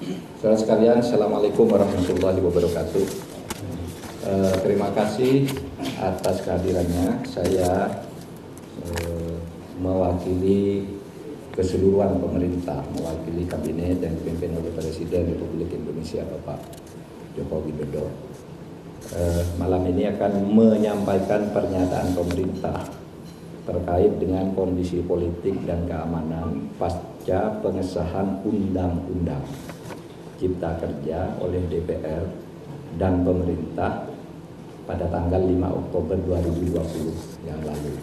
Saudara sekalian, Assalamualaikum warahmatullahi wabarakatuh. Terima kasih atas kehadirannya. Saya mewakili keseluruhan pemerintah, mewakili kabinet yang dipimpin oleh Presiden Republik Indonesia Bapak Joko Widodo. Malam ini akan menyampaikan pernyataan pemerintah terkait dengan kondisi politik dan keamanan pasca pengesahan Undang-Undang Cipta Kerja oleh DPR dan pemerintah pada tanggal 5 Oktober 2020 yang lalu.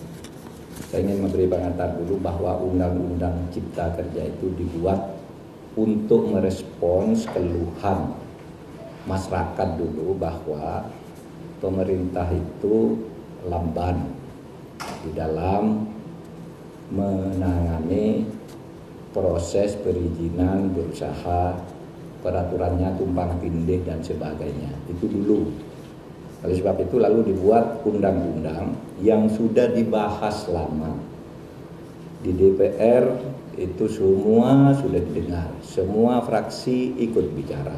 Saya ingin memberi pengantar dulu bahwa Undang-Undang Cipta Kerja itu dibuat untuk merespons keluhan masyarakat dulu bahwa pemerintah itu lamban di dalam menangani proses perizinan berusaha, peraturannya tumpang tindih dan sebagainya. Itu dulu. Oleh sebab itu lalu dibuat undang-undang yang sudah dibahas lama di DPR, itu semua sudah didengar, semua fraksi ikut bicara.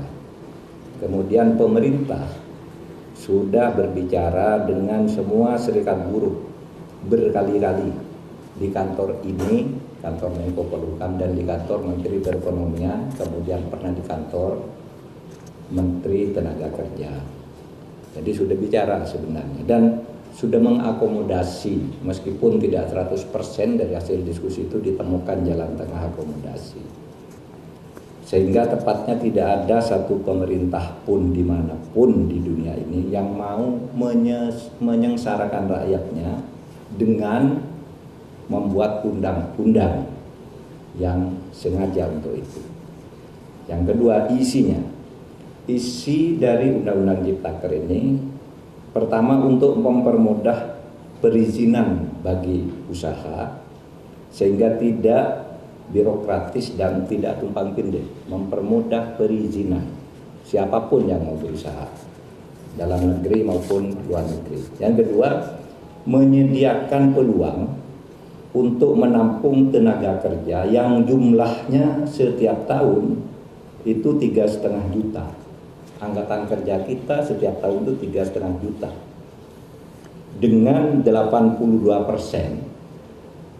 Kemudian pemerintah sudah berbicara dengan semua serikat buruh berkali-kali di kantor ini, kantor Menko Polhukam, dan di kantor Menteri Perekonomian, kemudian pernah di kantor Menteri Tenaga Kerja. Jadi sudah bicara sebenarnya dan sudah mengakomodasi, meskipun tidak 100% dari hasil diskusi itu ditemukan jalan tengah akomodasi. Sehingga tepatnya tidak ada satu pemerintah pun dimanapun di dunia ini yang mau menyengsarakan rakyatnya dengan membuat undang-undang yang sengaja untuk itu. Yang kedua, isinya. Isi dari Undang-Undang Cipta Kerja ini pertama untuk mempermudah perizinan bagi usaha sehingga tidak birokratis dan tidak tumpang tindih, mempermudah perizinan siapapun yang mau berusaha dalam negeri maupun luar negeri. Yang kedua, menyediakan peluang untuk menampung tenaga kerja yang jumlahnya setiap tahun itu 3,5 juta. Angkatan kerja kita setiap tahun itu 3,5 juta. Dengan 82%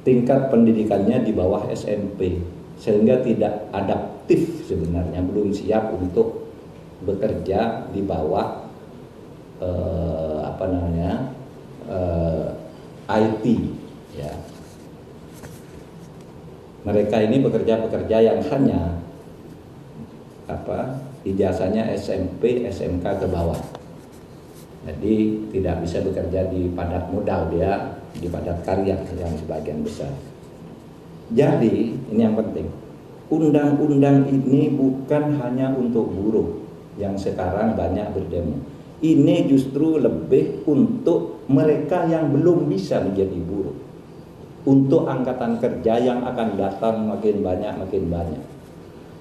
tingkat pendidikannya di bawah SMP, sehingga tidak adaptif sebenarnya, belum siap untuk bekerja di bawah IT ya. Mereka ini pekerja-pekerja yang hanya ijazahnya SMP, SMK ke bawah. Jadi tidak bisa bekerja di padat modal, dia di padat karya yang sebagian besar. Jadi ini yang penting. Undang-undang ini bukan hanya untuk buruh yang sekarang banyak berdemo. Ini justru lebih untuk mereka yang belum bisa menjadi buruh. Untuk angkatan kerja yang akan datang makin banyak.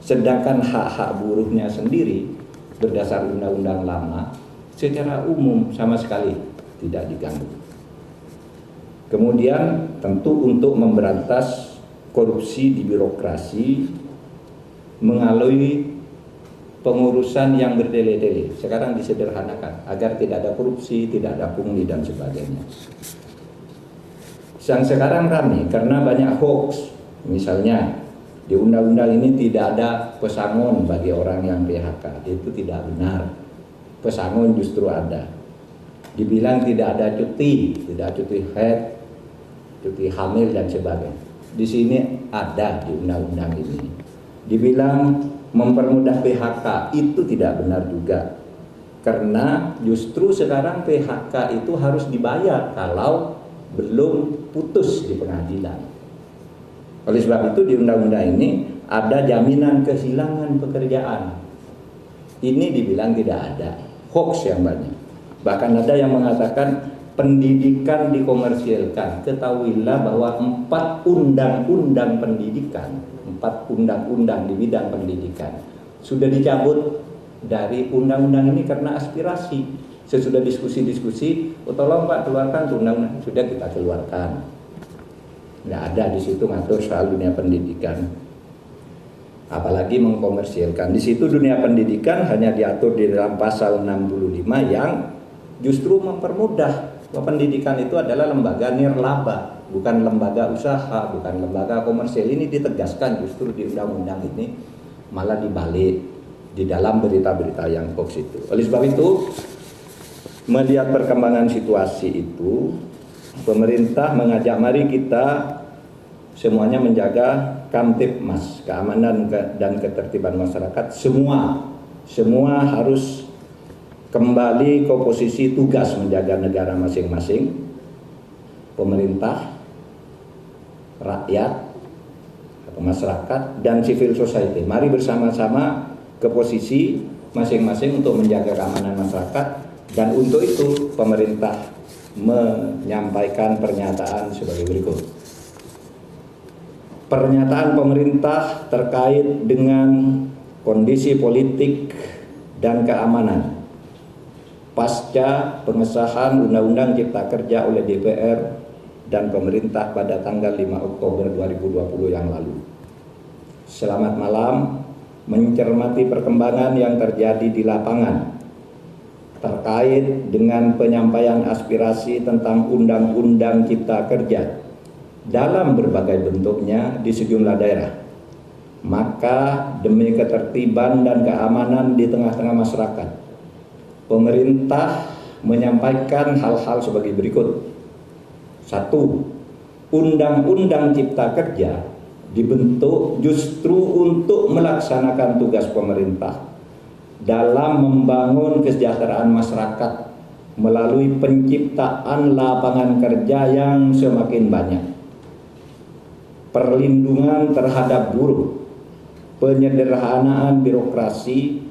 Sedangkan hak-hak buruhnya sendiri berdasar undang-undang lama secara umum sama sekali tidak diganggu. Kemudian tentu untuk memberantas korupsi di birokrasi melalui pengurusan yang bertele-tele. Sekarang disederhanakan agar tidak ada korupsi, tidak ada pungli dan sebagainya. Yang sekarang ramai karena banyak hoax. Misalnya di undang-undang ini tidak ada pesangon bagi orang yang PHK. Itu tidak benar. Pesangon justru ada. Dibilang tidak ada cuti, tidak cuti haid, cuti hamil dan sebagainya. Di sini ada di undang-undang ini. Dibilang mempermudah PHK, itu tidak benar juga. Karena justru sekarang PHK itu harus dibayar kalau belum putus di pengadilan. Oleh sebab itu di undang-undang ini ada jaminan kehilangan pekerjaan. Ini dibilang tidak ada, hoax yang banyak. Bahkan ada yang mengatakan pendidikan dikomersilkan. Ketahuilah bahwa 4 undang-undang pendidikan, 4 undang-undang di bidang pendidikan sudah dicabut dari undang-undang ini karena aspirasi. Sesudah diskusi-diskusi, tolong Pak keluarkan tuh undang-undang, sudah kita keluarkan. Nggak ada di situ ngatur soal dunia pendidikan. apalagi mengkomersilkan. Di situ dunia pendidikan hanya diatur di dalam pasal 65 yang justru mempermudah. Pendidikan itu adalah lembaga nirlaba, bukan lembaga usaha, bukan lembaga komersil. Ini ditegaskan justru di undang-undang ini, malah dibalik di dalam berita-berita yang hoax itu. Oleh sebab itu, melihat perkembangan situasi itu, pemerintah mengajak mari kita semuanya menjaga Kamtibmas, keamanan dan ketertiban masyarakat. Semua harus kembali ke posisi tugas menjaga negara masing-masing. Pemerintah, rakyat atau masyarakat, dan civil society. Mari bersama-sama ke posisi masing-masing untuk menjaga keamanan masyarakat. Dan untuk itu pemerintah menyampaikan pernyataan sebagai berikut. Pernyataan pemerintah terkait dengan kondisi politik dan keamanan pasca pengesahan Undang-Undang Cipta Kerja oleh DPR dan pemerintah pada tanggal 5 Oktober 2020 yang lalu. Selamat malam, mencermati perkembangan yang terjadi di lapangan terkait dengan penyampaian aspirasi tentang Undang-Undang Cipta Kerja dalam berbagai bentuknya di sejumlah daerah. Maka demi ketertiban dan keamanan di tengah-tengah masyarakat, pemerintah menyampaikan hal-hal sebagai berikut. 1. Undang-Undang Cipta Kerja dibentuk justru untuk melaksanakan tugas pemerintah dalam membangun kesejahteraan masyarakat melalui penciptaan lapangan kerja yang semakin banyak, perlindungan terhadap buruh, penyederhanaan birokrasi,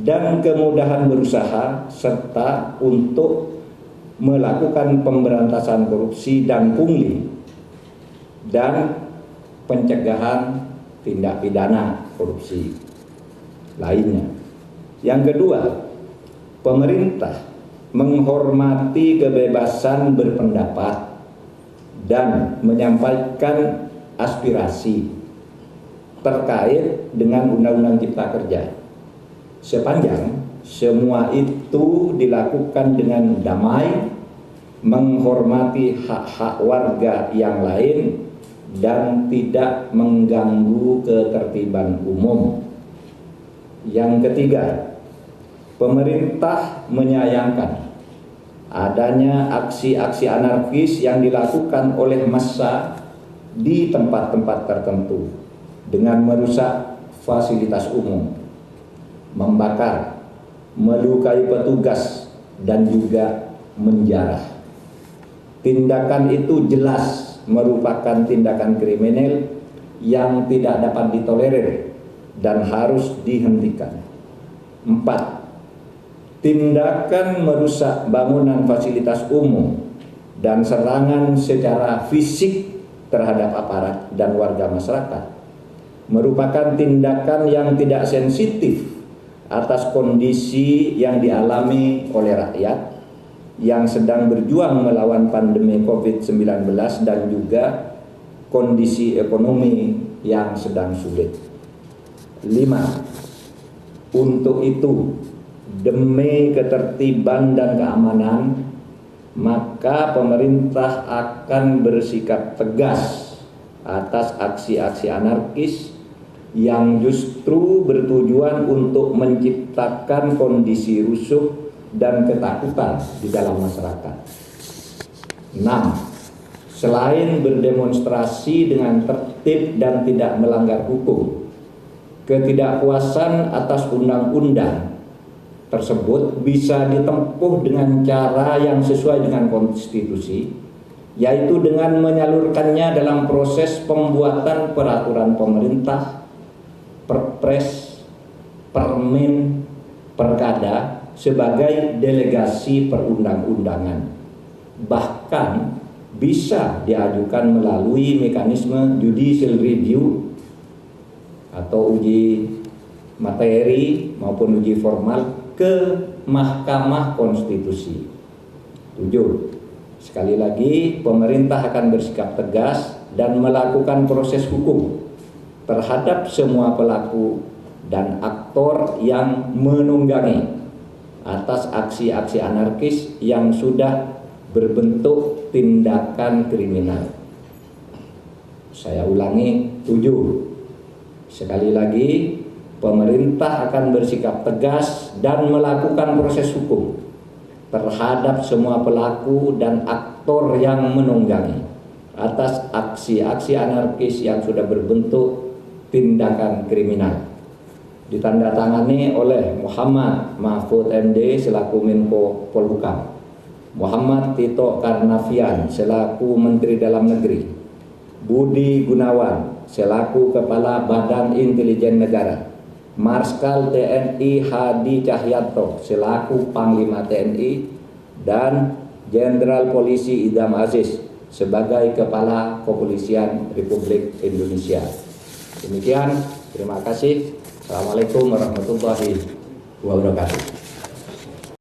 dan kemudahan berusaha, serta untuk melakukan pemberantasan korupsi dan pungli, dan pencegahan tindak pidana korupsi lainnya. Yang kedua, pemerintah menghormati kebebasan berpendapat dan menyampaikan aspirasi terkait dengan Undang-Undang Cipta Kerja, sepanjang semua itu dilakukan dengan damai, menghormati hak-hak warga yang lain, dan tidak mengganggu ketertiban umum. Yang ketiga, pemerintah menyayangkan adanya aksi-aksi anarkis yang dilakukan oleh massa di tempat-tempat tertentu dengan merusak fasilitas umum, membakar, melukai petugas, dan juga menjarah. Tindakan itu jelas merupakan tindakan kriminal yang tidak dapat ditolerir dan harus dihentikan. 4. Tindakan merusak bangunan fasilitas umum dan serangan secara fisik terhadap aparat dan warga masyarakat merupakan tindakan yang tidak sensitif atas kondisi yang dialami oleh rakyat yang sedang berjuang melawan pandemi COVID-19 dan juga kondisi ekonomi yang sedang sulit. 5. Untuk itu, demi ketertiban dan keamanan, maka pemerintah akan bersikap tegas atas aksi-aksi anarkis yang justru bertujuan untuk menciptakan kondisi rusuh dan ketakutan di dalam masyarakat. 6. Selain berdemonstrasi dengan tertib dan tidak melanggar hukum, ketidakpuasan atas undang-undang tersebut bisa ditempuh dengan cara yang sesuai dengan konstitusi, yaitu dengan menyalurkannya dalam proses pembuatan peraturan pemerintah, perpres, permen, perkada sebagai delegasi perundang-undangan. Bahkan bisa diajukan melalui mekanisme judicial review atau uji materi maupun uji formal ke Mahkamah Konstitusi. 7. Sekali lagi, pemerintah akan bersikap tegas dan melakukan proses hukum terhadap semua pelaku dan aktor yang menunggangi atas aksi-aksi anarkis yang sudah berbentuk tindakan kriminal. Saya ulangi, 7. Sekali lagi, pemerintah akan bersikap tegas dan melakukan proses hukum terhadap semua pelaku dan aktor yang menunggangi atas aksi-aksi anarkis yang sudah berbentuk tindakan kriminal. Ditandatangani oleh Muhammad Mahfud MD selaku Menko Polhukam, Muhammad Tito Karnavian selaku Menteri Dalam Negeri, Budi Gunawan selaku Kepala Badan Intelijen Negara, Marskal TNI Hadi Cahyanto selaku Panglima TNI, dan Jenderal Polisi Idham Aziz sebagai Kepala Kepolisian Republik Indonesia. Demikian, terima kasih. Assalamualaikum warahmatullahi wabarakatuh.